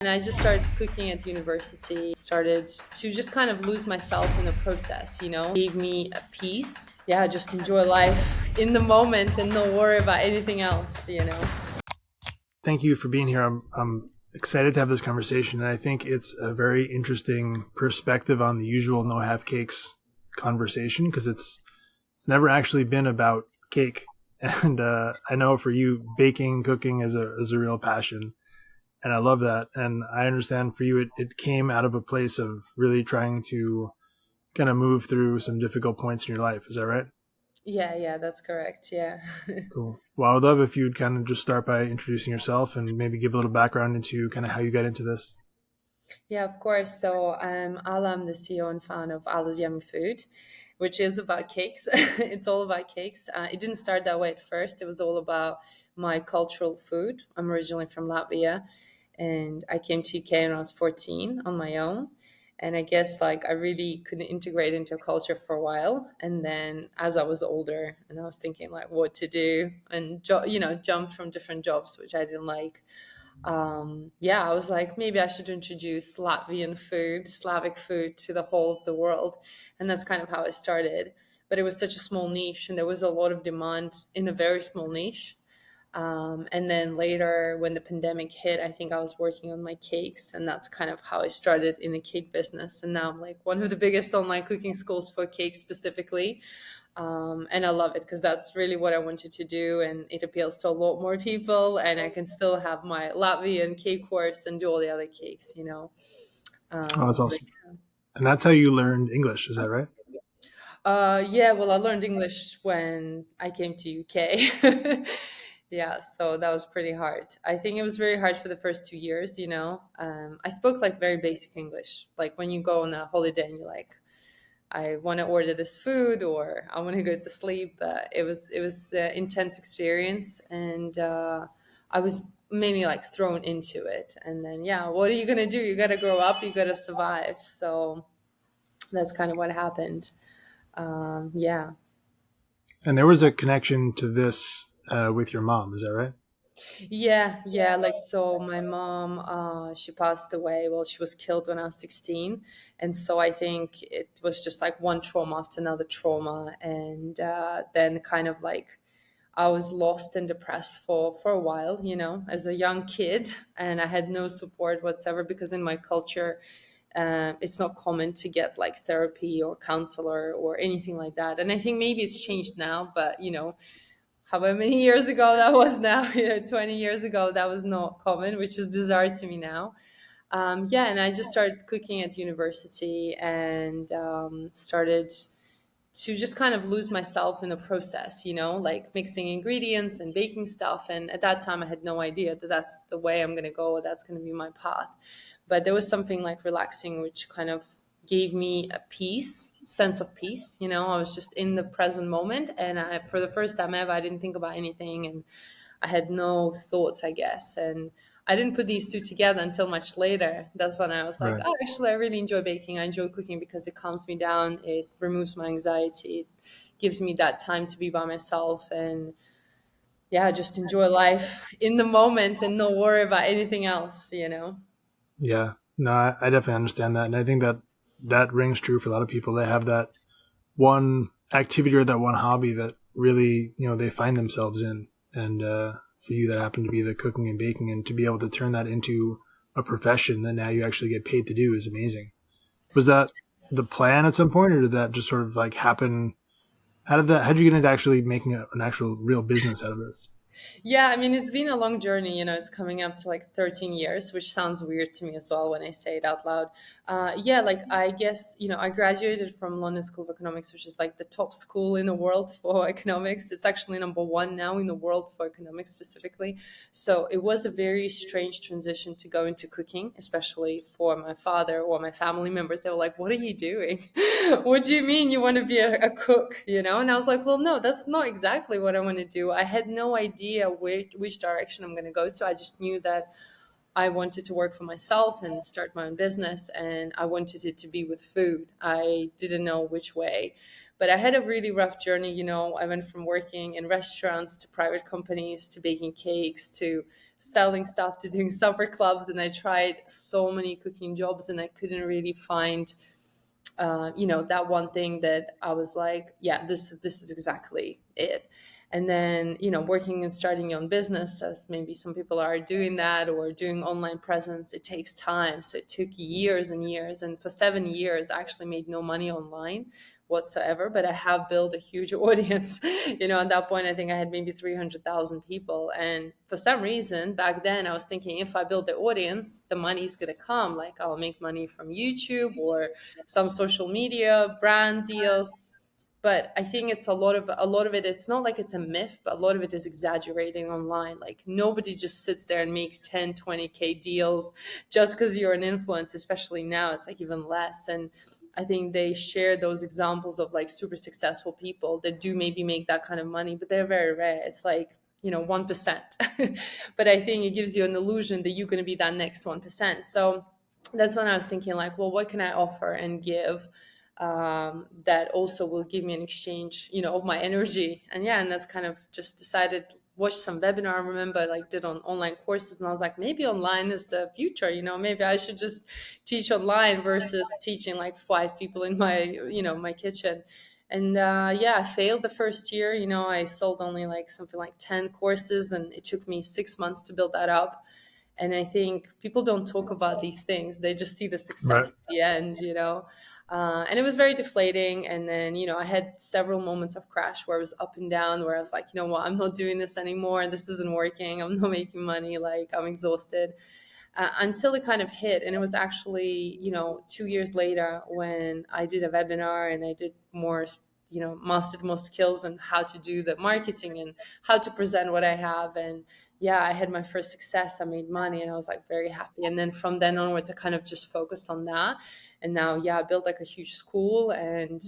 And I just started cooking at university, started to just kind of lose myself in the process, gave me a peace. Yeah, just enjoy life in the moment and not worry about anything else. Thank you for being here. I'm excited to have this conversation, and I think it's a very interesting perspective on the usual no half cakes conversation because it's never actually been about cake. And I know for you, baking, cooking is a real passion, and I love that. And I understand for you, it came out of a place of really trying to kind of move through some difficult points in your life. Is that right? Yeah, that's correct. Yeah. Cool. Well, I would love if you'd kind of just start by introducing yourself and maybe give a little background into kind of how you got into this. Yeah, of course. So Alla, I'm the CEO and founder of Alla's Yummy Food, which is about cakes. It's all about cakes. It didn't start that way at first. It was all about my cultural food. I'm originally from Latvia, and I came to UK when I was 14 on my own. And I guess like I really couldn't integrate into a culture for a while. And then as I was older and I was thinking like what to do and jump from different jobs, which I didn't like. Yeah, I was like, maybe I should introduce Latvian food, Slavic food to the whole of the world. And that's kind of how it started. But it was such a small niche, and there was a lot of demand in a very small niche. And then later, when the pandemic hit, I think I was working on my cakes, and that's kind of how I started in the cake business. And now I'm like one of the biggest online cooking schools for cakes specifically. And I love it because that's really what I wanted to do, and it appeals to a lot more people. And I can still have my Latvian cake course and do all the other cakes. Oh, that's But awesome. And that's how you learned English. Is that right? yeah, well, I learned English when I came to UK. Yeah, so that was pretty hard. I think it was very hard for the first 2 years. I spoke like very basic English, like when you go on a holiday and you're like, I want to order this food or I want to go to sleep. But it was an intense experience, and I was mainly like thrown into it. And then yeah, what are you gonna do? You got to grow up. You got to survive. So that's kind of what happened. Yeah. And there was a connection to this with your mom. Is that right? Yeah. Like, so my mom, she passed away. Well, she was killed when I was 16. And so I think it was just like one trauma after another trauma. And then kind of like I was lost and depressed for a while, as a young kid. And I had no support whatsoever because in my culture, it's not common to get like therapy or counselor or anything like that. And I think maybe it's changed now, but however many years ago that was now, 20 years ago, that was not common, which is bizarre to me now. Yeah, and I just started cooking at university and started to just kind of lose myself in the process, like mixing ingredients and baking stuff. And at that time, I had no idea that that's the way I'm going to go, or that's going to be my path. But there was something like relaxing, which kind of gave me a sense of peace. I was just in the present moment. And for the first time ever, I didn't think about anything. And I had no thoughts, I guess. And I didn't put these two together until much later. That's when I was like, Right. oh, actually, I really enjoy baking. I enjoy cooking because it calms me down. It removes my anxiety. It gives me that time to be by myself and, yeah, just enjoy life in the moment and not worry about anything else. Yeah. No, I definitely understand that. And I think that that rings true for a lot of people. They have that one activity or that one hobby that really, they find themselves in. And for you, that happened to be the cooking and baking. And to be able to turn that into a profession that now you actually get paid to do is amazing. Was that the plan at some point, or did that just sort of like happen? How did you get into actually making an actual real business out of this? Yeah, I mean, it's been a long journey. It's coming up to like 13 years, which sounds weird to me as well when I say it out loud. Yeah, like I guess, I graduated from London School of Economics, which is like the top school in the world for economics. It's actually number one now in the world for economics specifically. So it was a very strange transition to go into cooking, especially for my father or my family members. They were like, what are you doing? What do you mean you want to be a cook? And I was like, well, no, that's not exactly what I want to do. I had no idea which direction I'm going to go to. I just knew that I wanted to work for myself and start my own business, and I wanted it to be with food. I didn't know which way, but I had a really rough journey. I went from working in restaurants to private companies to baking cakes to selling stuff to doing supper clubs, and I tried so many cooking jobs, and I couldn't really find that one thing that I was like, yeah, this is exactly it. And then, working and starting your own business, as maybe some people are doing that, or doing online presence, it takes time. So it took years and years. And for 7 years, I actually made no money online whatsoever, but I have built a huge audience. At that point, I think I had maybe 300,000 people. And for some reason, back then, I was thinking, if I build the audience, the money's going to come. Like, I'll make money from YouTube or some social media, brand deals. But I think it's a lot of it. It's not like it's a myth, but a lot of it is exaggerating online. Like, nobody just sits there and makes 10, 20K deals just because you're an influence, especially now. It's like even less. And I think they share those examples of like super successful people that do maybe make that kind of money, but they're very rare. It's like, 1%. But I think it gives you an illusion that you're going to be that next 1%. So that's when I was thinking, like, well, what can I offer and give that also will give me an exchange, of my energy. And that's kind of just decided, watch some webinar. I remember, like, did on online courses, and I was like, maybe online is the future. Maybe I should just teach online versus teaching like 5 people in my, my kitchen. And I failed the first year. I sold only like something like 10 courses, and it took me 6 months to build that up. And I think people don't talk about these things. They just see the Right. success at the end. And it was very deflating. And then, I had several moments of crash where I was up and down, where I was like, what, I'm not doing this anymore. This isn't working. I'm not making money. Like, I'm exhausted. Until it kind of hit. And it was actually, 2 years later when I did a webinar, and I did more, mastered more skills on how to do the marketing and how to present what I have. And I had my first success. I made money, and I was like very happy. And then from then onwards, I kind of just focused on that. And now, I built like a huge school, and,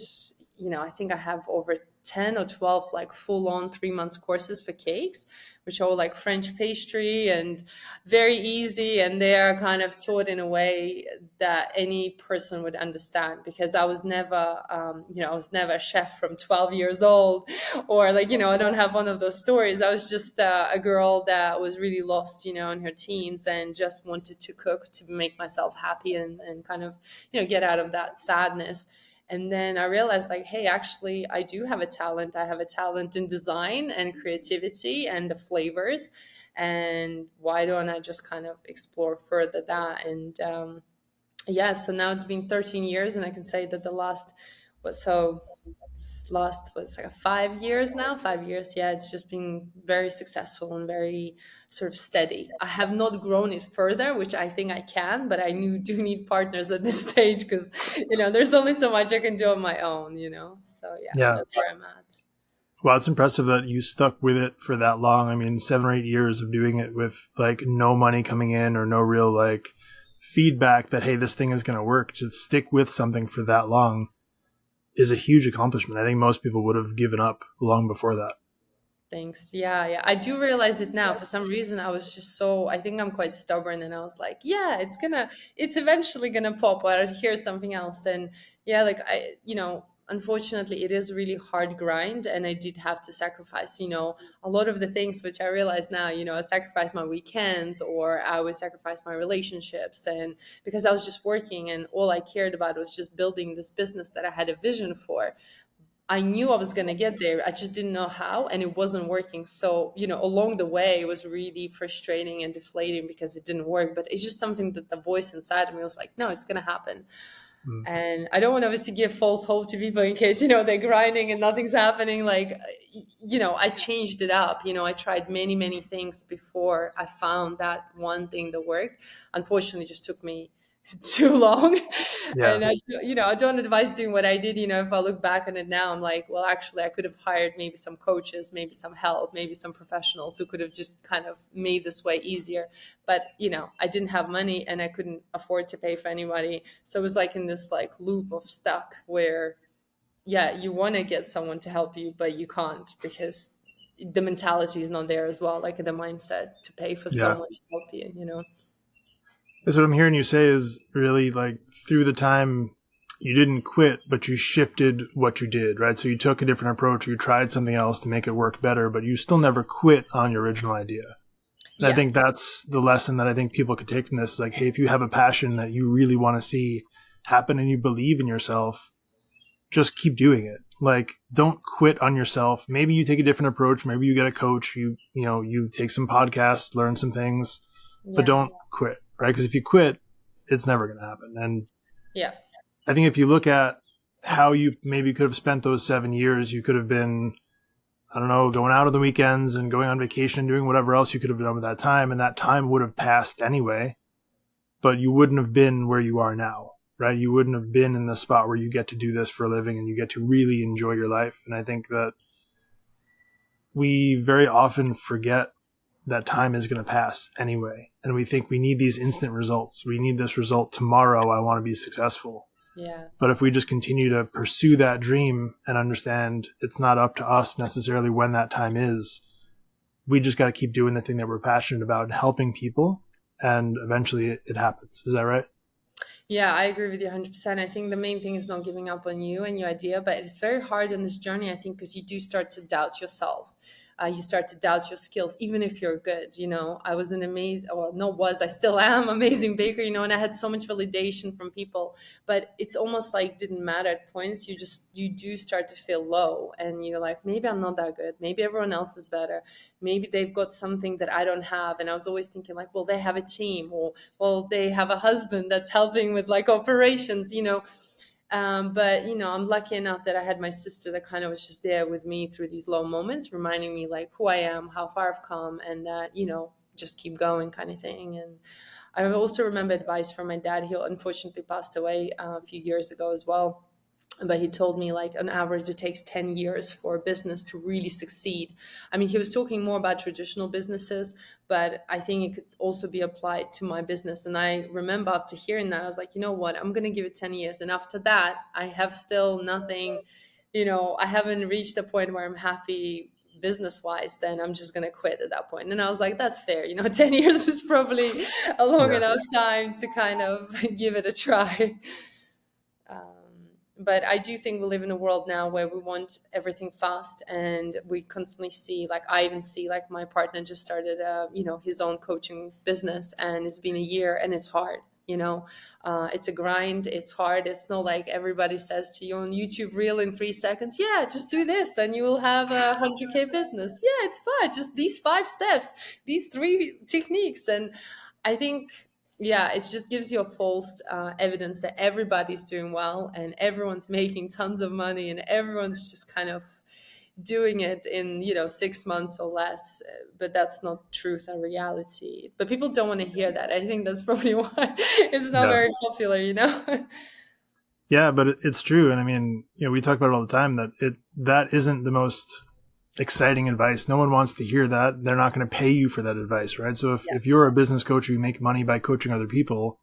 I think I have over 10 or 12 like full on 3 months courses for cakes, which are all like French pastry and very easy. And they are kind of taught in a way that any person would understand, because I was never, I was never a chef from 12 years old, or like, I don't have one of those stories. I was just a girl that was really lost, in her teens, and just wanted to cook to make myself happy, and kind of, get out of that sadness. And then I realized, like, hey, actually, I do have a talent. I have a talent in design and creativity and the flavors. And why don't I just kind of explore further that? And so now it's been 13 years, and I can say that the last was like 5 years now. 5 years, it's just been very successful and very sort of steady. I have not grown it further, which I think I can, but I do need partners at this stage, because there's only so much I can do on my own. So Yeah. that's where I'm at. Well, it's impressive that you stuck with it for that long. I mean, 7 or 8 years of doing it with like no money coming in or no real like feedback that, hey, this thing is going to work. To stick with something for that long is a huge accomplishment. I think most people would have given up long before that. Thanks. Yeah. I do realize it now. For some reason, I was just I think I'm quite stubborn, and I was like, it's eventually gonna pop, or I'll hear something else. And like unfortunately, it is a really hard grind, and I did have to sacrifice, a lot of the things, which I realize now, I sacrificed my weekends, or I would sacrifice my relationships, and because I was just working, and all I cared about was just building this business that I had a vision for. I knew I was going to get there. I just didn't know how, and it wasn't working. So, along the way, it was really frustrating and deflating because it didn't work. But it's just something that the voice inside of me was like, no, it's going to happen. Mm. And I don't want to obviously give false hope to people in case, they're grinding and nothing's happening. Like, I changed it up. I tried many, many things before I found that one thing that worked. Unfortunately, it just took me too long. Yeah. And I don't advise doing what I did. If I look back on it now, I'm like, well, actually I could have hired maybe some coaches, maybe some help, maybe some professionals who could have just kind of made this way easier. But I didn't have money, and I couldn't afford to pay for anybody. So it was like in this like loop of stuck where you want to get someone to help you, but you can't, because the mentality is not there as well, like the mindset to pay for someone to help you. That's what I'm hearing you say, is really like through the time you didn't quit, but you shifted what you did, right? So you took a different approach, you tried something else to make it work better, but you still never quit on your original idea. And I Yeah. think that's the lesson that I think people could take from this is like, hey, if you have a passion that you really want to see happen and you believe in yourself, just keep doing it. Like, don't quit on yourself. Maybe you take a different approach. Maybe you get a coach. You take some podcasts, learn some things, but Yeah. don't quit, right? Because if you quit, it's never going to happen. And Yeah. I think if you look at how you maybe could have spent those 7 years, you could have been, I don't know, going out on the weekends and going on vacation and doing whatever else you could have done with that time. And that time would have passed anyway, but you wouldn't have been where you are now, right? You wouldn't have been in the spot where you get to do this for a living and you get to really enjoy your life. And I think that we very often forget that time is going to pass anyway. And we think we need these instant results. We need this result tomorrow. I want to be successful. Yeah. But if we just continue to pursue that dream and understand it's not up to us necessarily when that time is, we just got to keep doing the thing that we're passionate about and helping people. And eventually it happens. Is that right? Yeah, I agree with you 100%. I think the main thing is not giving up on you and your idea, but it's very hard in this journey, I think, because you do start to doubt yourself. You start to doubt your skills, even if you're good. I was an amazing, well, no, I still am amazing baker, and I had so much validation from people, but it's almost like didn't matter at points. You do start to feel low and you're like, maybe I'm not that good. Maybe everyone else is better. Maybe they've got something that I don't have. And I was always thinking like, well, they have a team, or, well, they have a husband that's helping with like operations. But I'm lucky enough that I had my sister that kind of was just there with me through these low moments, reminding me like who I am, how far I've come, and that just keep going, kind of thing. And I also remember advice from my dad. He unfortunately passed away a few years ago as well. But he told me like on average it takes 10 years for a business to really succeed. I mean, he was talking more about traditional businesses, but I think it could also be applied to my business. And I remember after hearing that, I was like, you know what, I'm going to give it 10 years. And after that, I have still nothing, I haven't reached a point where I'm happy business wise. Then I'm just going to quit at that point. And I was like, that's fair. 10 years is probably a long Yeah. enough time to kind of give it a try. But I do think we live in a world now where we want everything fast, and we constantly see, like, I even see, like, my partner just started, his own coaching business, and it's been a year, and it's hard. It's a grind. It's hard. It's not like everybody says to you on YouTube reel in 3 seconds, yeah, just do this and you will have a 100K business. Yeah, it's fun. Just these 5 steps, these 3 techniques. And I think, yeah, it just gives you a false evidence that everybody's doing well and everyone's making tons of money and everyone's just kind of doing it in 6 months or less. But that's not truth and reality. But people don't want to hear that. I think that's probably why it's not Yeah. very popular. Yeah, but it's true. And I mean, we talk about it all the time that isn't the most exciting advice. No one wants to hear that. They're not going to pay you for that advice, right? So if you're a business coach, you make money by coaching other people,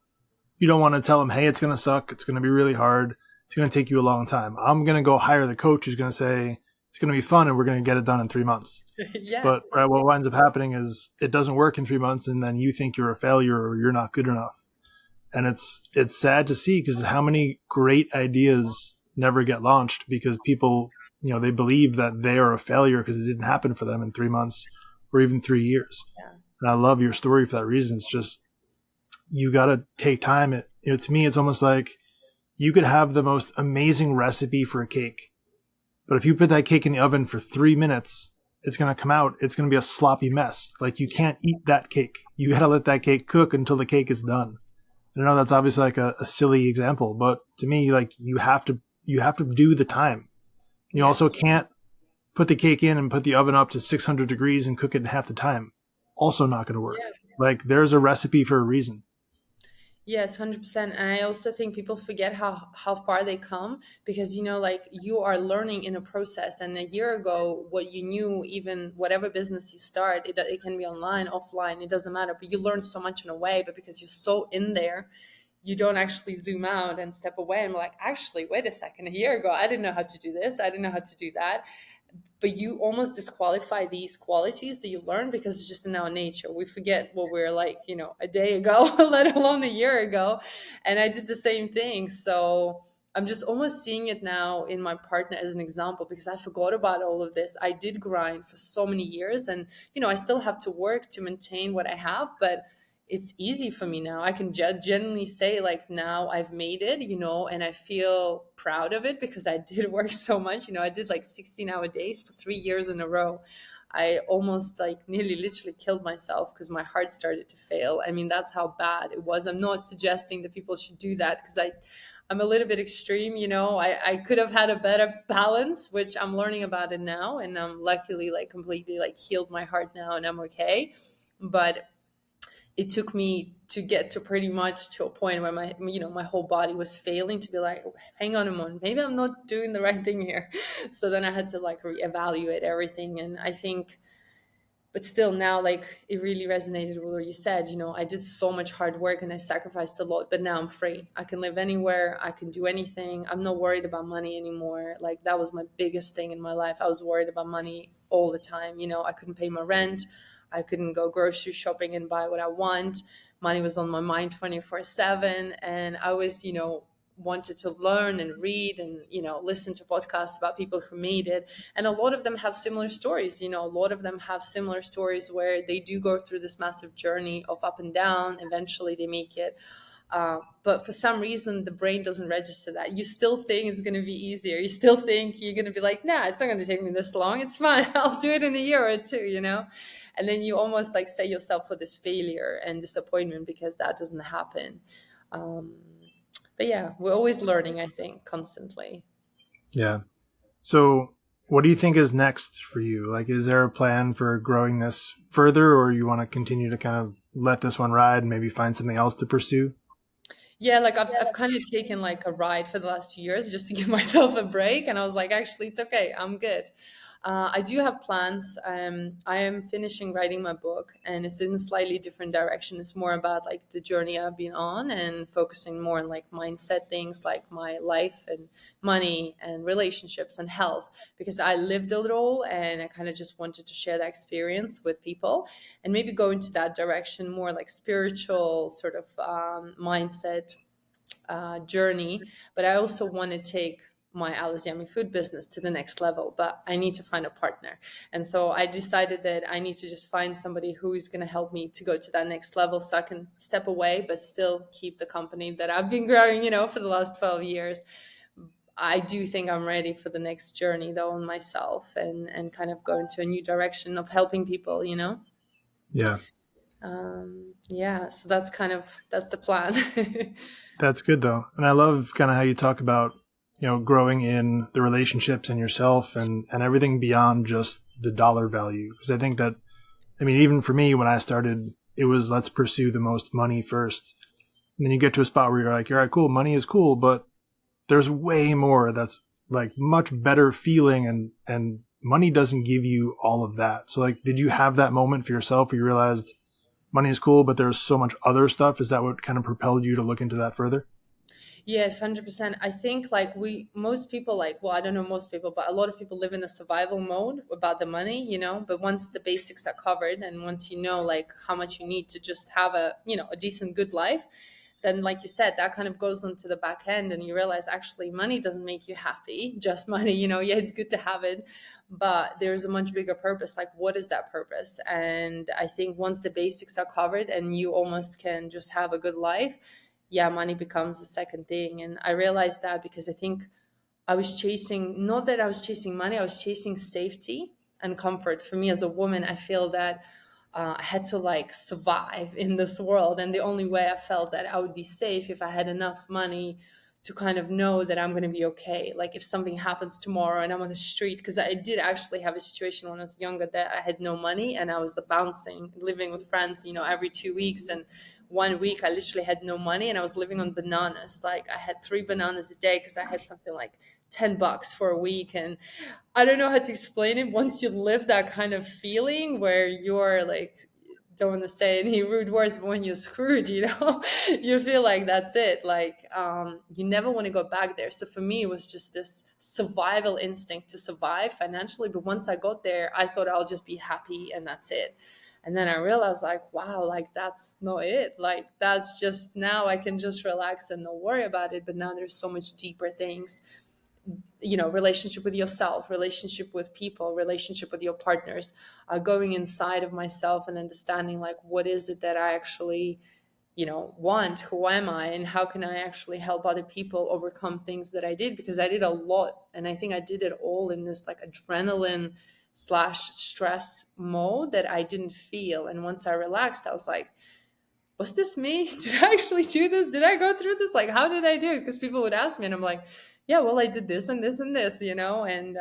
you don't want to tell them, hey, it's going to suck. It's going to be really hard. It's going to take you a long time. I'm going to go hire the coach who's going to say, it's going to be fun and we're going to get it done in 3 months. Yeah. But right, what ends up happening is it doesn't work in 3 months and then you think you're a failure or you're not good enough. And it's sad to see because how many great ideas never get launched because people, they believe that they are a failure because it didn't happen for them in 3 months or even 3 years. Yeah. And I love your story for that reason. It's just, you got to take time. To me, it's almost like you could have the most amazing recipe for a cake, but if you put that cake in the oven for 3 minutes, it's going to come out. It's going to be a sloppy mess. Like you can't eat that cake. You got to let that cake cook until the cake is done. I know that's obviously like a silly example, but to me, like you have to do the time. You also can't put the cake in and put the oven up to 600 degrees and cook it in half the time. Also not going to work. Yeah. Like there's a recipe for a reason. Yes, 100%. And I also think people forget how far they come because, like you are learning in a process. And a year ago, what you knew, even whatever business you start, it can be online, offline, it doesn't matter. But you learn so much in a way, but because you're so in there, you don't actually zoom out and step away and be like, actually, wait a second, a year ago, I didn't know how to do this. I didn't know how to do that. But you almost disqualify these qualities that you learn because it's just in our nature. We forget what we're like, a day ago, let alone a year ago. And I did the same thing. So I'm just almost seeing it now in my partner as an example, because I forgot about all of this. I did grind for so many years, and I still have to work to maintain what I have, but it's easy for me now. I can genuinely say, like, now I've made it, and I feel proud of it because I did work so much. I did like 16-hour days for 3 years in a row. I almost like nearly literally killed myself because my heart started to fail. I mean, that's how bad it was. I'm not suggesting that people should do that, because I'm a little bit extreme. I could have had a better balance, which I'm learning about it now. And I'm luckily like completely like healed my heart now, and I'm okay. But it took me to get to pretty much to a point where my whole body was failing, to be like, hang on a moment, maybe I'm not doing the right thing here. So then I had to like reevaluate everything. And I think, but still now, like, it really resonated with what you said. I did so much hard work and I sacrificed a lot, but now I'm free. I can live anywhere, I can do anything. I'm not worried about money anymore. Like, that was my biggest thing in my life. I was worried about money all the time. I couldn't pay my rent, I couldn't go grocery shopping and buy what I want. Money was on my mind 24/7, and I was, wanted to learn and read and listen to podcasts about people who made it. And a lot of them have similar stories. A lot of them have similar stories where they do go through this massive journey of up and down. Eventually they make it. But for some reason, the brain doesn't register that. You still think it's going to be easier. You still think you're going to be like, nah, it's not going to take me this long. It's fine. I'll do it in a year or two. And then you almost like set yourself for this failure and disappointment because that doesn't happen. But yeah, we're always learning, I think, constantly. Yeah. So what do you think is next for you? Like, is there a plan for growing this further, or you want to continue to kind of let this one ride and maybe find something else to pursue? Yeah, like I've kind of taken like a ride for the last 2 years just to give myself a break. And I was like, actually, it's okay. I'm good. I do have plans. I am finishing writing my book, and it's in a slightly different direction. It's more about like the journey I've been on and focusing more on like mindset things, like my life and money and relationships and health, because I lived it all and I kind of just wanted to share that experience with people and maybe go into that direction, more like spiritual sort of mindset journey. But I also want to take my Alla's Yummy Food business to the next level, but I need to find a partner. And so I decided that I need to just find somebody who is going to help me to go to that next level so I can step away, but still keep the company that I've been growing, for the last 12 years. I do think I'm ready for the next journey though on myself and kind of go into a new direction of helping people. Yeah. Yeah, so that's the plan. That's good though. And I love kind of how you talk about, growing in the relationships and yourself and everything beyond just the dollar value. Because I think that, even for me, when I started, it was let's pursue the most money first. And then you get to a spot where you're like, all right, cool, money is cool, but there's way more that's like much better feeling, and money doesn't give you all of that. So like, did you have that moment for yourself where you realized money is cool, but there's so much other stuff? Is that what kind of propelled you to look into that further? Yes, 100%. I think like most people, like, well, I don't know most people, but a lot of people live in a survival mode about the money. But once the basics are covered and once you know like how much you need to just have a decent, good life, then like you said, that kind of goes onto the back end and you realize actually money doesn't make you happy, just money. Yeah, it's good to have it, but there's a much bigger purpose. Like, what is that purpose? And I think once the basics are covered and you almost can just have a good life, yeah, money becomes the second thing. And I realized that because I think I was chasing, not that I was chasing money, I was chasing safety and comfort. For me as a woman, I feel that I had to like survive in this world. And the only way I felt that I would be safe if I had enough money to kind of know that I'm going to be okay. Like if something happens tomorrow and I'm on the street, because I did actually have a situation when I was younger that I had no money and I was bouncing, living with friends, every 2 weeks. And one week I literally had no money and I was living on bananas. Like I had 3 bananas a day because I had something like $10 for a week. And I don't know how to explain it. Once you live that kind of feeling where you're like, don't want to say any rude words, but when you're screwed, you feel like that's it. Like you never want to go back there. So for me, it was just this survival instinct to survive financially. But once I got there, I thought I'll just be happy and that's it. And then I realized like, wow, like that's not it. Like that's just, now I can just relax and not worry about it. But now there's so much deeper things, relationship with yourself, relationship with people, relationship with your partners, going inside of myself and understanding like, what is it that I actually want, who am I, and how can I actually help other people overcome things that I did, because I did a lot, and I think I did it all in this like adrenaline slash stress mode that I didn't feel. And once I relaxed, I was like, was this me? Did I actually do this? Did I go through this? Like, how did I do it? Because people would ask me, and I'm like, yeah, well, I did this and this and this, and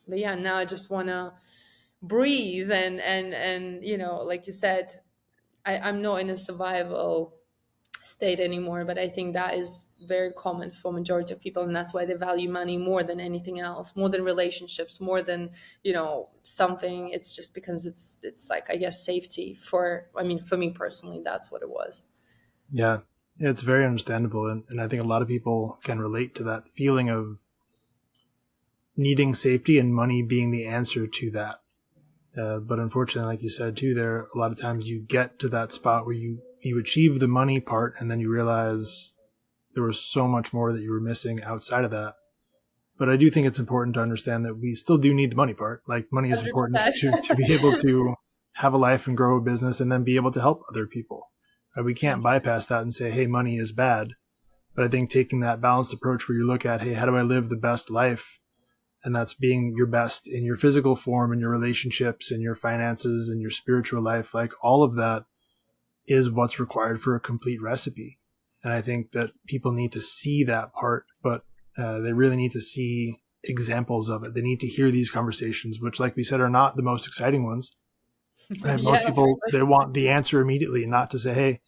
but yeah, now I just want to breathe and like you said, I'm not in a survival state anymore. But I think that is very common for majority of people, and that's why they value money more than anything else, more than relationships, more than something. It's just because it's like, I guess, safety. For me personally, that's what it was. Yeah, it's very understandable. And I think a lot of people can relate to that feeling of needing safety and money being the answer to that. But unfortunately, like you said too, there a lot of times you get to that spot where you achieve the money part, and then you realize there was so much more that you were missing outside of that. But I do think it's important to understand that we still do need the money part. Like money is important 100%. to be able to have a life and grow a business and then be able to help other people. We can't bypass that and say, hey, money is bad. But I think taking that balanced approach where you look at, hey, how do I live the best life? And that's being your best in your physical form, in your relationships, in your finances, in your spiritual life. Like all of that is what's required for a complete recipe. And I think that people need to see that part, but they really need to see examples of it. They need to hear these conversations, which, like we said, are not the most exciting ones. And most Yeah. people, they want the answer immediately, not to say, hey,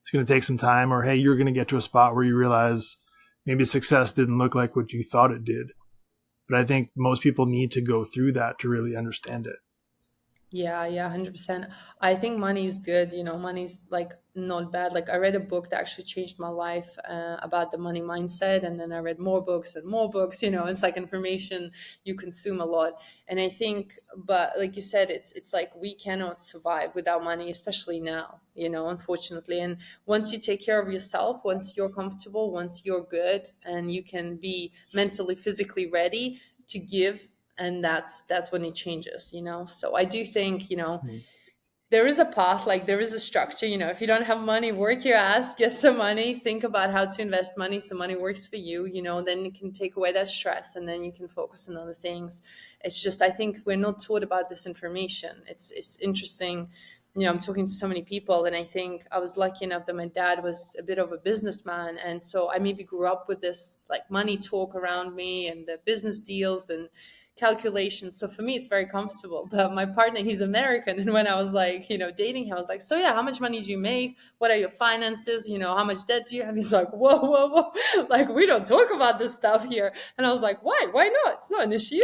it's going to take some time, or hey, you're going to get to a spot where you realize maybe success didn't look like what you thought it did. But I think most people need to go through that to really understand it. Yeah, yeah, 100%. I think money is good. Money's like not bad. Like I read a book that actually changed my life about the money mindset, and then I read more books and more books. It's like information you consume a lot, and I think, but like you said, it's like we cannot survive without money, especially now. Unfortunately, and once you take care of yourself, once you're comfortable, once you're good, and you can be mentally, physically ready to give, and that's when it changes. So I do think there is a path, like there is a structure. If you don't have money, work your ass, get some money, think about how to invest money so money works for you. Then it can take away that stress, and then you can focus on other things. It's just, I think we're not taught about this information. It's interesting. I'm talking to so many people, and I think I was lucky enough that my dad was a bit of a businessman, and so I maybe grew up with this like money talk around me and the business deals and calculations. So for me, it's very comfortable. But my partner, he's American, and when I was like, dating him, I was like, so yeah, how much money do you make? What are your finances? How much debt do you have? He's like, whoa, whoa, whoa, like we don't talk about this stuff here. And I was like, why? Why not? It's not an issue.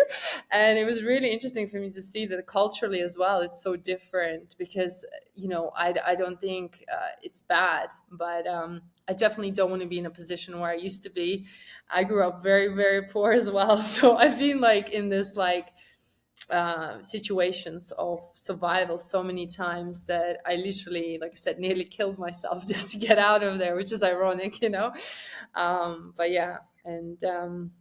And it was really interesting for me to see that culturally as well, it's so different because I don't think it's bad, but I definitely don't want to be in a position where I used to be. I grew up very, very poor as well. So I've been like in this like situations of survival so many times that I literally, like I said, nearly killed myself just to get out of there, which is ironic. But yeah, and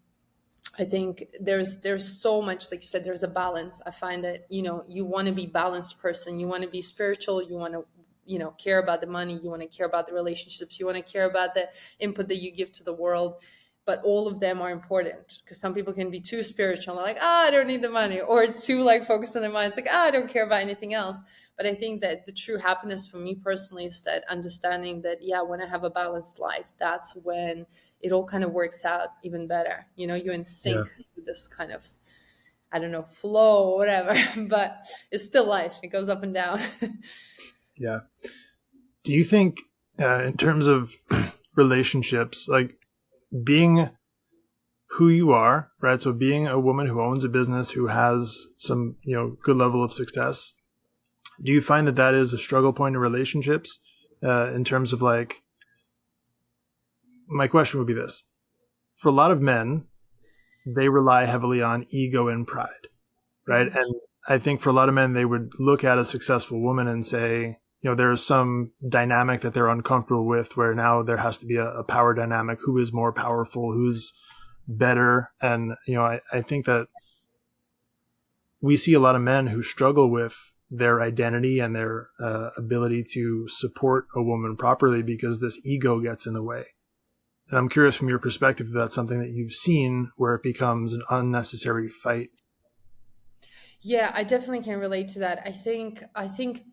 I think there's so much, like you said, there's a balance. I find that you want to be balanced person, you want to be spiritual, you want to care about the money, you want to care about the relationships, you want to care about the input that you give to the world. But all of them are important, because some people can be too spiritual, like, I don't need the money, or too like focused on their minds, like, I don't care about anything else. But I think that the true happiness for me personally is that understanding that, yeah, when I have a balanced life, that's when it all kind of works out even better. You're in Yeah. sync with this kind of, I don't know, flow or whatever, but it's still life. It goes up and down. Yeah. Do you think, in terms of relationships, like being who you are, right? So being a woman who owns a business, who has some, good level of success, do you find that that is a struggle point in relationships? In terms of like, my question would be this: for a lot of men, they rely heavily on ego and pride, right? And I think for a lot of men, they would look at a successful woman and say, there's some dynamic that they're uncomfortable with where now there has to be a power dynamic. Who is more powerful? Who's better? And, I think that we see a lot of men who struggle with their identity and their ability to support a woman properly because this ego gets in the way. And I'm curious from your perspective if that's something that you've seen where it becomes an unnecessary fight. Yeah, I definitely can relate to that. I think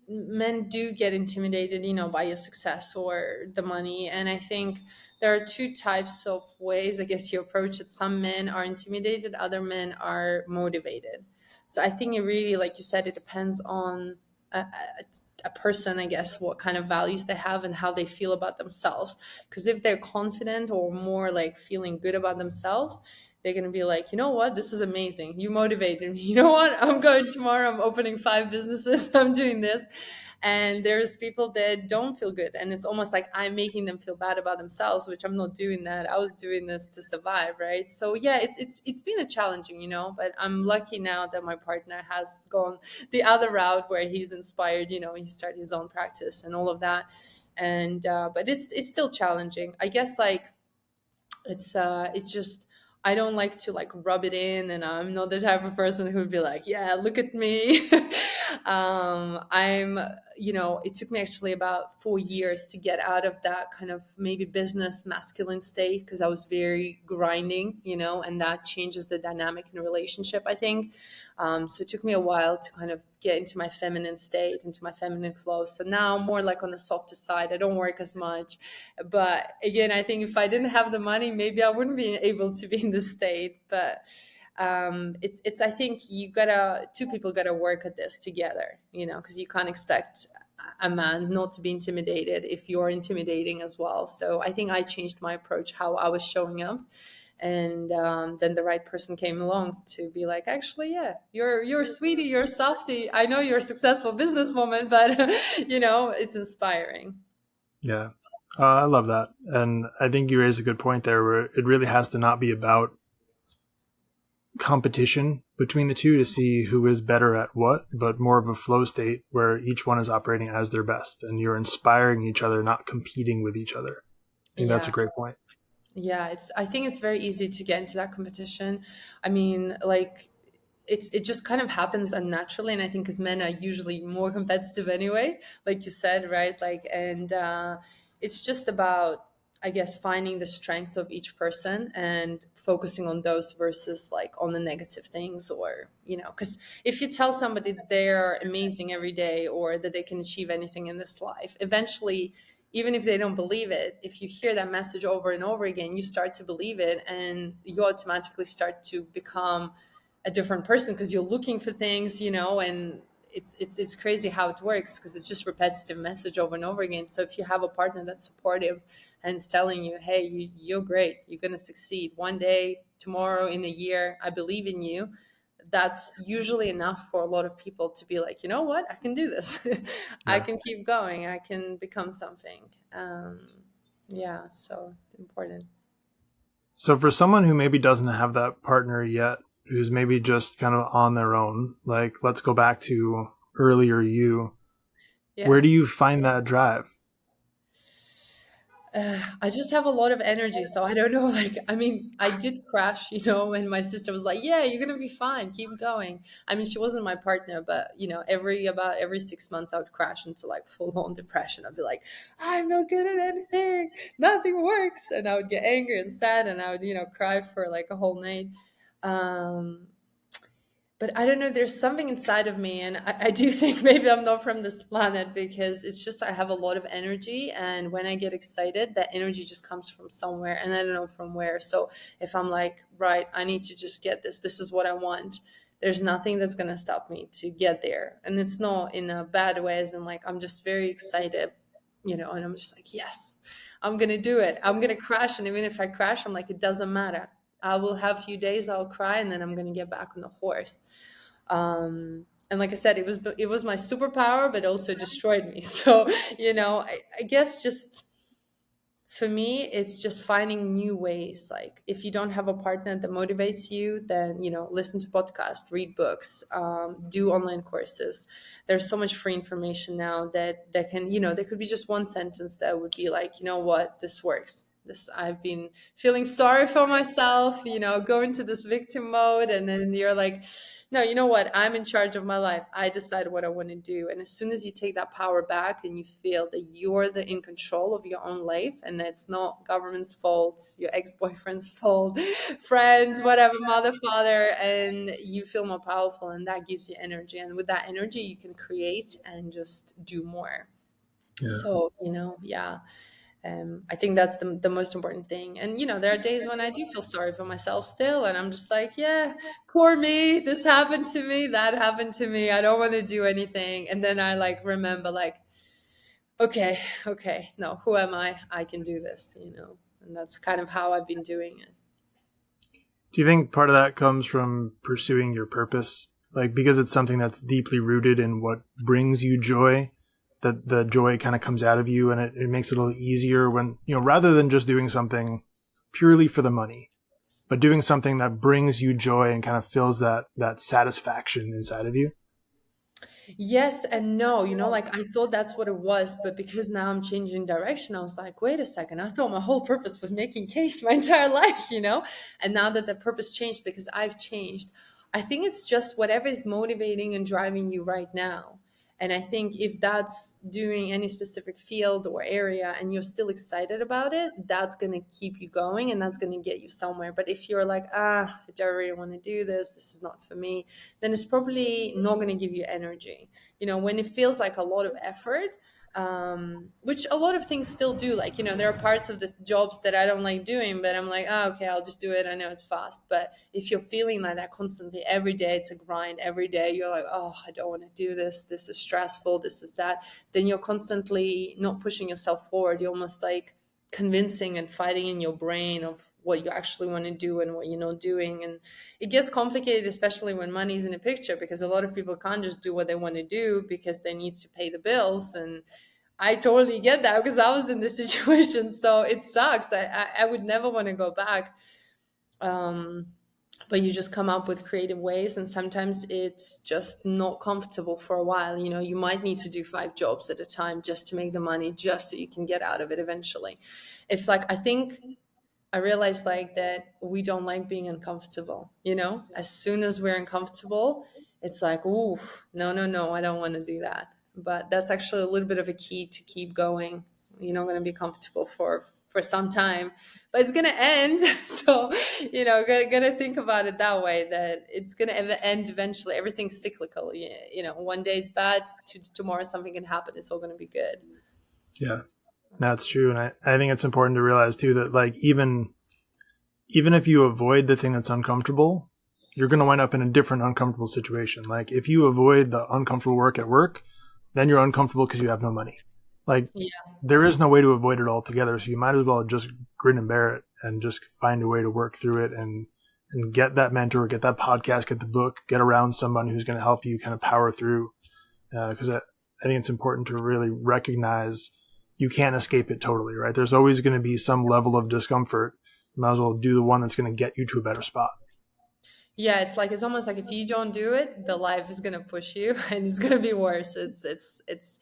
men do get intimidated, by your success or the money. And I think there are two types of ways, I guess, you approach it. Some men are intimidated, other men are motivated. So I think it really, like you said, it depends on a person, I guess, what kind of values they have and how they feel about themselves. Because if they're confident or more like feeling good about themselves, they're going to be like, you know what, this is amazing. You motivated me. You know what, I'm going tomorrow. I'm opening 5 businesses. I'm doing this. And there's people that don't feel good. And it's almost like I'm making them feel bad about themselves, which I'm not doing that. I was doing this to survive, right? So yeah, it's been a challenging, but I'm lucky now that my partner has gone the other route where he's inspired, he started his own practice and all of that. And but it's still challenging. I guess like it's just I don't like to like rub it in, and I'm not the type of person who would be like, yeah, look at me. I'm it took me actually about 4 years to get out of that kind of maybe business masculine state, because I was very grinding, and that changes the dynamic in a relationship, I think. So it took me a while to kind of get into my feminine state, into my feminine flow. So now I'm more like on the softer side. I don't work as much. But again, I think if I didn't have the money, maybe I wouldn't be able to be in this state. But it's I think two people gotta work at this together, because you can't expect a man not to be intimidated if you're intimidating as well. So I think I changed my approach, how I was showing up. And then the right person came along to be like, actually, yeah, you're a sweetie, you're a softie. I know you're a successful businesswoman, but it's inspiring. Yeah. I love that. And I think you raise a good point there where it really has to not be about competition between the two to see who is better at what, but more of a flow state where each one is operating as their best and you're inspiring each other, not competing with each other. I think that's a Yeah. great point. Yeah, I think it's very easy to get into that competition. I mean, like it just kind of happens unnaturally, and I think because men are usually more competitive anyway, like you said, right? Like, and it's just about, I guess, finding the strength of each person and focusing on those versus like on the negative things, or because if you tell somebody that they're amazing every day or that they can achieve anything in this life, eventually, even if they don't believe it, if you hear that message over and over again, you start to believe it, and you automatically start to become a different person because you're looking for things, and it's crazy how it works, because it's just repetitive message over and over again. So if you have a partner that's supportive and is telling you, hey, you're great, you're going to succeed one day, tomorrow, in a year, I believe in you, that's usually enough for a lot of people to be like, you know what, I can do this. I Yeah. can keep going, I can become something. Yeah, so important. So for someone who maybe doesn't have that partner yet, who's maybe just kind of on their own, like let's go back to earlier you, where Yeah. do you find that drive? I just have a lot of energy, so I don't know. Like, I mean, I did crash, and my sister was like, "Yeah, you're gonna be fine. Keep going." I mean, she wasn't my partner, but every 6 months, I would crash into like full on depression. I'd be like, "I'm not good at anything. Nothing works," and I would get angry and sad, and I would cry for like a whole night. Um, but I don't know, there's something inside of me, and I do think maybe I'm not from this planet, because it's just I have a lot of energy, and when I get excited, that energy just comes from somewhere, and I don't know from where. So if I'm like, right, I need to just get this is what I want, there's nothing that's going to stop me to get there. And it's not in a bad way, as in like I'm just very excited, and I'm just like, yes, I'm going to do it. I'm going to crash, and even if I crash, I'm like, it doesn't matter. I will have a few days, I'll cry, and then I'm going to get back on the horse. And like I said, it was my superpower, but also destroyed me. So I guess just For me, it's just finding new ways. Like if you don't have a partner that motivates you, then listen to podcasts, read books, do online courses. There's so much free information now that can, there could be just one sentence that would be like, you know what, this works. This, I've been feeling sorry for myself, go into this victim mode, and then you're like, no, you know what, I'm in charge of my life. I decide what I want to do. And as soon as you take that power back and you feel that you're in control of your own life, and that it's not government's fault, your ex-boyfriend's fault, friends, whatever, mother, father, and you feel more powerful, and that gives you energy. And with that energy you can create and just do more. Yeah. So, yeah. I think that's the most important thing. And, there are days when I do feel sorry for myself still. And I'm just like, yeah, poor me. This happened to me. That happened to me. I don't want to do anything. And then I like remember, like, okay, no, who am I? I can do this. And that's kind of how I've been doing it. Do you think part of that comes from pursuing your purpose? Like, because it's something that's deeply rooted in what brings you joy, that the joy kind of comes out of you, and it makes it a little easier when, rather than just doing something purely for the money, but doing something that brings you joy and kind of fills that satisfaction inside of you. Yes and no, like I thought that's what it was, but because now I'm changing direction, I was like, wait a second, I thought my whole purpose was making cakes my entire life. And now that the purpose changed because I've changed, I think it's just whatever is motivating and driving you right now. And I think if that's doing any specific field or area and you're still excited about it, that's going to keep you going and that's going to get you somewhere. But if you're like, I don't really want to do this is not for me, then it's probably not going to give you energy. When it feels like a lot of effort, which a lot of things still do. Like, there are parts of the jobs that I don't like doing, but I'm like, okay, I'll just do it. I know it's fast. But if you're feeling like that constantly every day, it's a grind every day, you're like, oh, I don't want to do this. This is stressful. This is that. Then you're constantly not pushing yourself forward. You're almost like convincing and fighting in your brain of what you actually want to do and what you're not doing. And it gets complicated, especially when money's in a picture, because a lot of people can't just do what they want to do because they need to pay the bills. And I totally get that because I was in this situation. So it sucks. I would never want to go back. Um, but you just come up with creative ways, and sometimes it's just not comfortable for a while. You might need to do 5 jobs at a time just to make the money, just so you can get out of it eventually. It's like, I think I realized like that we don't like being uncomfortable. As soon as we're uncomfortable, it's like, ooh, no, I don't want to do that. But that's actually a little bit of a key to keep going. You're not going to be comfortable for some time, but it's going to end. So, gotta think about it that way, that it's going to end eventually. Everything's cyclical. One day it's bad, tomorrow something can happen. It's all going to be good. Yeah, that's true. And I think it's important to realize too that like even if you avoid the thing that's uncomfortable, you're going to wind up in a different uncomfortable situation. Like if you avoid the uncomfortable work at work, then you're uncomfortable because you have no money. Like there is no way to avoid it altogether. So you might as well just grin and bear it and just find a way to work through it and get that mentor, get that podcast, get the book, get around someone who's going to help you kind of power through. Because I think it's important to really recognize you can't escape it totally, right? There's always going to be some level of discomfort. You might as well do the one that's going to get you to a better spot. Yeah, it's almost like if you don't do it, the life is gonna push you and it's gonna be worse. It's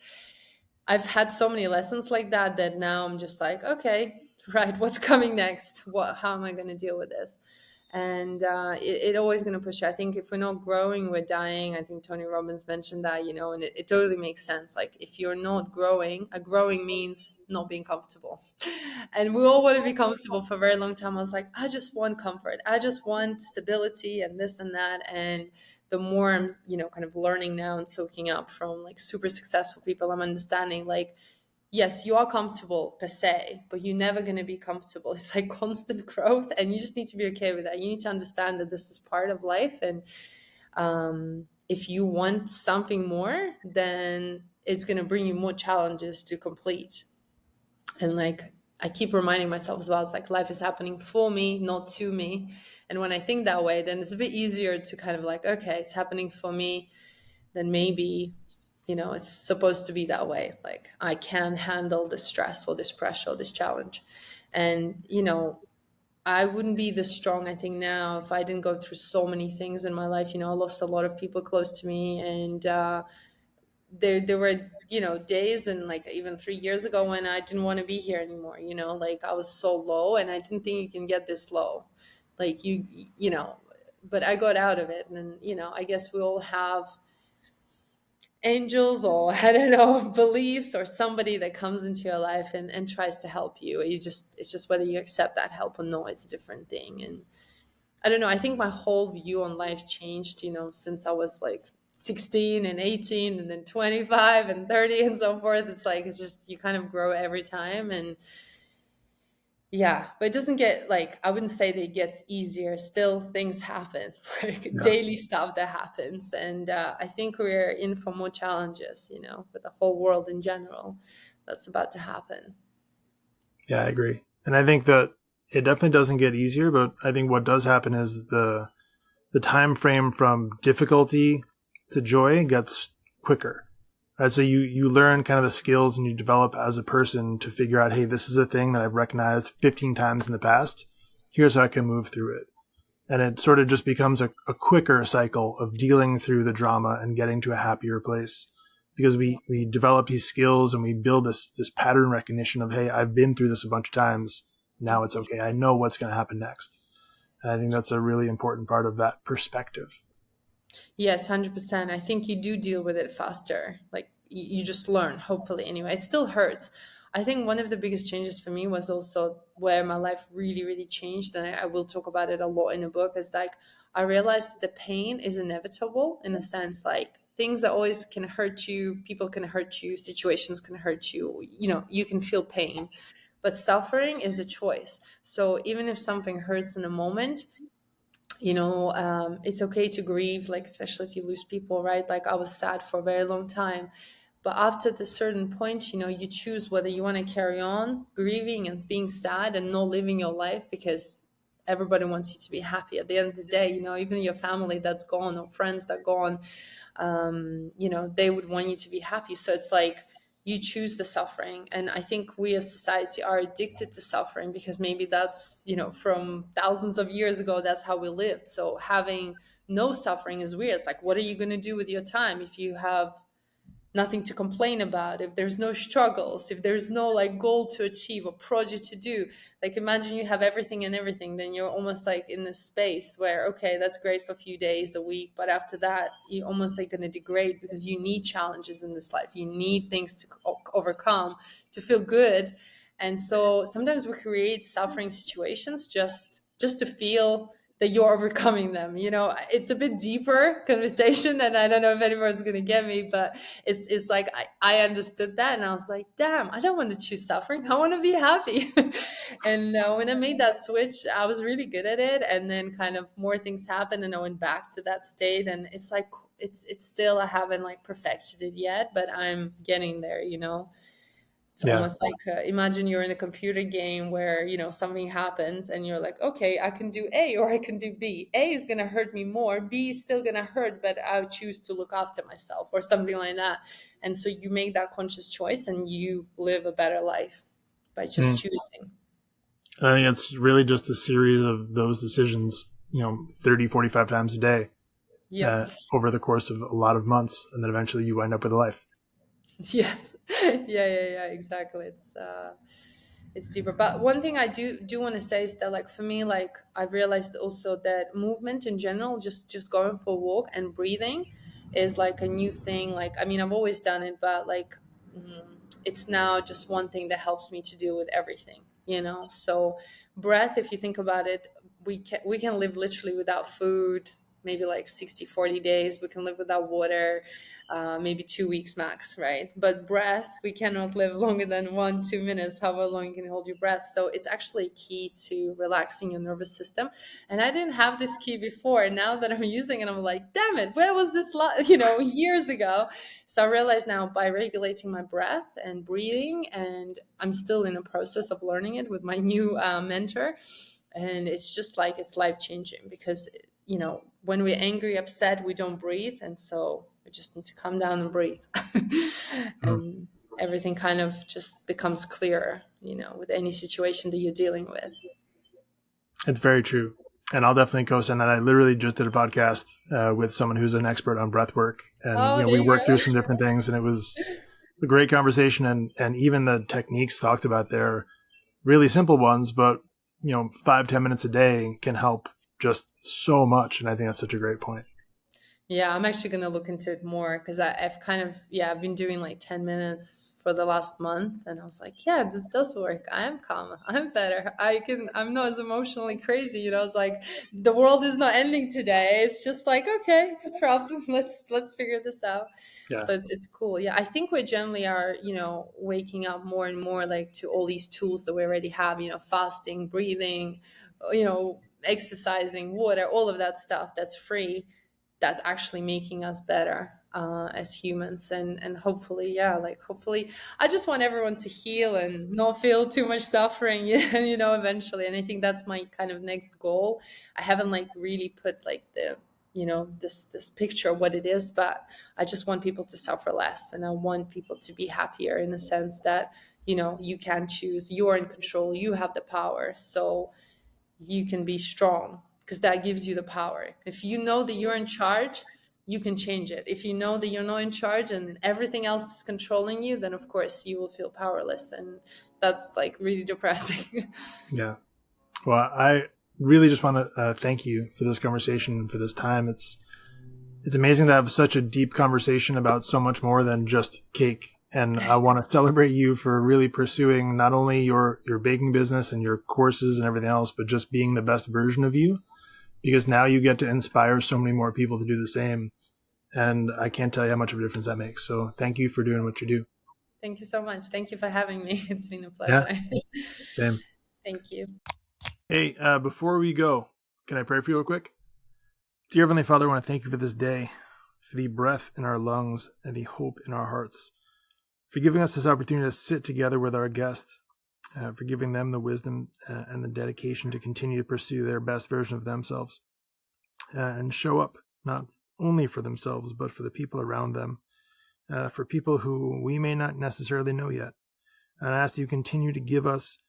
I've had so many lessons like that now I'm just like, okay, right, what's coming next? How am I gonna deal with this? And it always going to push you. I think if we're not growing, we're dying. I think Tony Robbins mentioned that, and it totally makes sense. Like if you're not growing, growing means not being comfortable. And we all want to be comfortable for a very long time. I was like, I just want comfort. I just want stability and this and that. And the more I'm, kind of learning now and soaking up from like super successful people, I'm understanding like, yes, you are comfortable per se, but you're never going to be comfortable. It's like constant growth, and you just need to be okay with that. You need to understand that this is part of life. And if you want something more, then it's going to bring you more challenges to complete. And like, I keep reminding myself as well, it's like life is happening for me, not to me. And when I think that way, then it's a bit easier to kind of like, okay, it's happening for me, then maybe It's supposed to be that way. Like, I can handle this stress or this pressure or this challenge. And, I wouldn't be this strong, I think, now if I didn't go through so many things in my life. I lost a lot of people close to me, and there were days, and like even 3 years ago, when I didn't want to be here anymore. Like, I was so low, and I didn't think you can get this low. Like, but I got out of it, and I guess we all have angels, or I don't know, beliefs, or somebody that comes into your life and tries to help you. It's just whether you accept that help or no. It's a different thing. And I don't know, I think my whole view on life changed, since I was like 16 and 18 and then 25 and 30 and so forth. It's like, it's just, you kind of grow every time. And yeah, but it doesn't get, like, I wouldn't say that it gets easier. Still, things happen, like Yeah. daily stuff that happens. And I think we're in for more challenges, with the whole world in general. That's about to happen. Yeah, I agree. And I think that it definitely doesn't get easier, but I think what does happen is the time frame from difficulty to joy gets quicker. Right? So you learn kind of the skills and you develop as a person to figure out, hey, this is a thing that I've recognized 15 times in the past. Here's how I can move through it. And it sort of just becomes a quicker cycle of dealing through the drama and getting to a happier place, because we develop these skills and we build this pattern recognition of, hey, I've been through this a bunch of times. Now it's okay. I know what's going to happen next. And I think that's a really important part of that perspective. Yes, 100%. I think you do deal with it faster. Like, you just learn, hopefully, anyway. It still hurts. I think one of the biggest changes for me was also where my life really, really changed. And I will talk about it a lot in the book. Is like, I realized that the pain is inevitable, in a sense, like, things that always can hurt you, people can hurt you, situations can hurt you, you can feel pain. But suffering is a choice. So even if something hurts in a moment, it's okay to grieve, like, especially if you lose people, right? Like, I was sad for a very long time, but after the certain point, you choose whether you want to carry on grieving and being sad and not living your life, because everybody wants you to be happy at the end of the day. Even your family that's gone, or friends that gone, they would want you to be happy. So it's like, you choose the suffering. And I think we as society are addicted to suffering, because maybe that's, from thousands of years ago, that's how we lived. So having no suffering is weird. It's like, what are you going to do with your time if you have nothing to complain about, if there's no struggles, if there's no like goal to achieve or project to do? Like, imagine you have everything and everything, then you're almost like in this space where, okay, that's great for a few days, a week, but after that you're almost like going to degrade, because you need challenges in this life, you need things to overcome to feel good. And so sometimes we create suffering situations just to feel that you're overcoming them. It's a bit deeper conversation, and I don't know if anyone's going to get me, but it's like, I understood that, and I was like, damn, I don't want to choose suffering, I want to be happy. And when I made that switch, I was really good at it, and then kind of more things happened, and I went back to that state. And it's like, it's still, I haven't like perfected it yet, but I'm getting there. It's Yeah. almost like, imagine you're in a computer game where, something happens and you're like, okay, I can do A or I can do B. A is going to hurt me more. B is still going to hurt, but I choose to look after myself, or something like that. And so you make that conscious choice and you live a better life by just Mm. choosing. And I think it's really just a series of those decisions, 30, 45 times a day Yep. over the course of a lot of months. And then eventually you wind up with a life. Yes. Yeah, exactly. It's deeper. But one thing I do want to say is that, like, for me, like, I've realized also that movement in general, just going for a walk and breathing, is like a new thing. Like, I mean, I've always done it, but like, it's now just one thing that helps me to deal with everything. So breath, if you think about it, we can live literally without food, maybe like 60-40 days. We can live without water, maybe 2 weeks max, right? But breath, we cannot live longer than 1-2 minutes, however long you can hold your breath. So it's actually key to relaxing your nervous system. And I didn't have this key before. Now that I'm using it, I'm like, damn it, where was this years ago? So I realize now, by regulating my breath and breathing, and I'm still in the process of learning it with my new mentor. And it's just like, it's life changing, because when we're angry, upset, we don't breathe. And so We just need to calm down and breathe. Mm. And everything kind of just becomes clearer, with any situation that you're dealing with. It's very true. And I'll definitely co-sign that. I literally just did a podcast with someone who's an expert on breath work. And, Oh, there we you worked go. through some different things, and it was a great conversation. And even the techniques talked about there, really simple ones, but, 5-10 minutes a day can help just so much. And I think that's such a great point. Yeah, I'm actually going to look into it more, because I've kind of, I've been doing like 10 minutes for the last month. And I was like, yeah, this does work. I am calmer. I'm better. I'm not as emotionally crazy. It's like the world is not ending today. It's just like, okay, it's a problem. Let's figure this out. Yeah. So it's cool. Yeah. I think we generally are, waking up more and more like to all these tools that we already have, fasting, breathing, exercising, water, all of that stuff that's free, that's actually making us better as humans. And hopefully, hopefully I just want everyone to heal and not feel too much suffering, eventually. And I think that's my kind of next goal. I haven't like really put like the this picture of what it is, but I just want people to suffer less, and I want people to be happier, in the sense that you can choose, you're in control, you have the power, so you can be strong, because that gives you the power. If you know that you're in charge, you can change it. If you know that you're not in charge and everything else is controlling you, then of course you will feel powerless, and that's like really depressing. Yeah. Well, I really just want to thank you for this conversation and for this time. It's amazing to have such a deep conversation about so much more than just cake. And I want to celebrate you for really pursuing not only your baking business and your courses and everything else, but just being the best version of you, because now you get to inspire so many more people to do the same. And I can't tell you how much of a difference that makes. So thank you for doing what you do. Thank you so much. Thank you for having me. It's been a Yeah, pleasure. same. Thank you. Hey, before we go, can I pray for you real quick? Dear Heavenly Father, I want to thank you for this day, for the breath in our lungs and the hope in our hearts, for giving us this opportunity to sit together with our guests, for giving them the wisdom and the dedication to continue to pursue their best version of themselves, and show up not only for themselves, but for the people around them, for people who we may not necessarily know yet. And I ask you continue to give us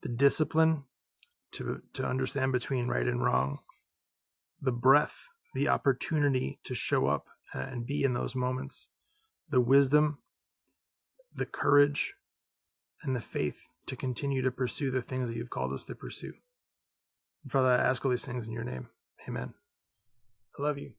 the discipline to understand between right and wrong, the breath, the opportunity to show up and be in those moments, the wisdom, the courage, and the faith to continue to pursue the things that you've called us to pursue. Father, I ask all these things in your name. Amen. I love you.